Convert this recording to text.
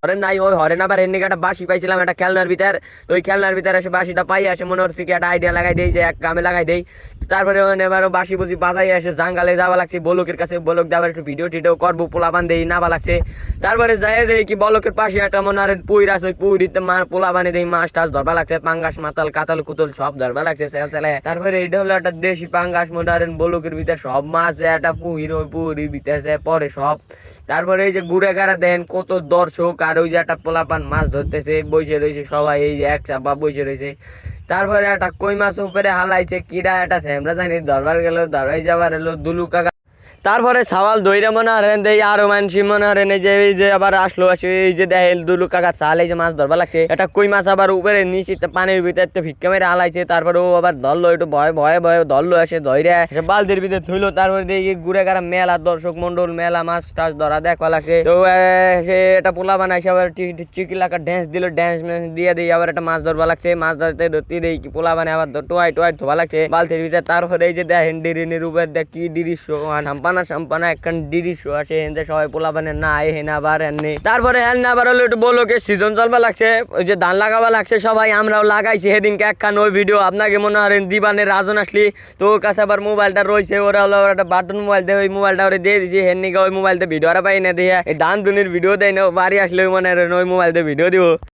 Horn নাই ওই horn আবার এর নিকে একটা বাঁশি পাইছিলাম একটা খেলনার ভিতর। তো ওই খেলনার ভিতরে এসে বাঁশিটা পাই আসে মনে হচ্ছে কি একটা আইডিয়া লাগাই দেই যে এক কামে লাগাই দেই। তারপরে এবার বাঁশি বুঝি বাজাই আসে জাঙ্গালে যাওয়া লাগছে বলকের কাছে, বলক যাবার একটু ভিডিও টিডিও করবো পোলাপান দেই নাবা লাগছে। তারপরে যাই দেই কি বলকের পাশে একটা মনে হয় পুইর আছে, ওই পুইরিতে পোলাপানে দেই মাছ টাছ ধরবা লাগছে, পাঙ্গাস মাতাল কাতাল কুতল সব ধরবা লাগছে ছেলে। তারপরে এটা হলো একটা দেশি পাঙ্গাস মনে হয় বলকের ভিতরে সব মাছ একটা পুহির, ওই পুহির ভিতরে পরে সব। তারপরে এই যে ঘুরে গাড়া দেন কত দর্শক, আর ওই যে একটা পোলাপান মাছ ধরতেছে বসে রয়েছে সবাই, এই যে এক চাপা বসে রয়েছে। তারপরে একটা কই মাছ উপরে হালাইছে কিরা একটা স্যামরা জানি ধরবার গেল, ধরাই যাবার এলো দুলু কাকা। তারপরে সওয়াল দইরা মনে হারেন দেই আরো মানসি মনে হারেন এই যে আবার আসলো আসে এই যে দেখেন দুলু কাকা চাল এই যে মাছ ধরবা লাগছে, এটা কই মাছ আবার উপরে নিচে পানির ভিতরে ভিক্ষা মেরে হালাইছে। তারপরে ও আবার ধরলো একটু ভয়ে ভয়ে ভয়ে ধরলো এসে ধরে বালতির ভিতরে থইলো। তারপরে দেখি ঘুরে গাড়া মেলা দর্শক মন্ডল মেলা মাছ টাছ ধরা দেখা লাগছে। তো সে এটা পোলা বানাইছে আবার চিকিলাকা ড্যান্স দিল, ড্যান্স দিয়ে দিয়ে আবার একটা মাছ ধরবা লাগছে। মাছ ধরতে ধরতে দেই কি পোলা বানায় আবার টোয়াই টোয়াই ধোবা লাগছে বালতির ভিতরে। তারপরে এই যে দেখেন ডিরিনের উপর দেখ কি দৃশ্য, সাম্পানা একখান দৃশ্য আসে এনতে সবাই পোলা বানে না হেন আবার এনে। তারপরে হেন আবার হলো একটু বলোকে সিজন চলবা লাগছে, ওই যে ধান লাগাবা লাগছে সবাই, আমরাও লাগাইছি সেদিনকে একখান ওই ভিডিও আপনাকে মনে হয় দিবানের রাজন আসলি। তো ওর কাছে আবার মোবাইলটা রয়েছে, ওরা হলো একটা বাটন মোবাইল দিয়ে ওই মোবাইলটা ওরা দিয়ে দিয়েছি হেন নিকে ওই মোবাইল দিয়ে ভিডিও আর পাই না দিয়ে এই ধান ধুনির ভিডিও দেয় না, বাড়ি আসলে মনে হয় ওই মোবাইল দিয়ে ভিডিও দিব।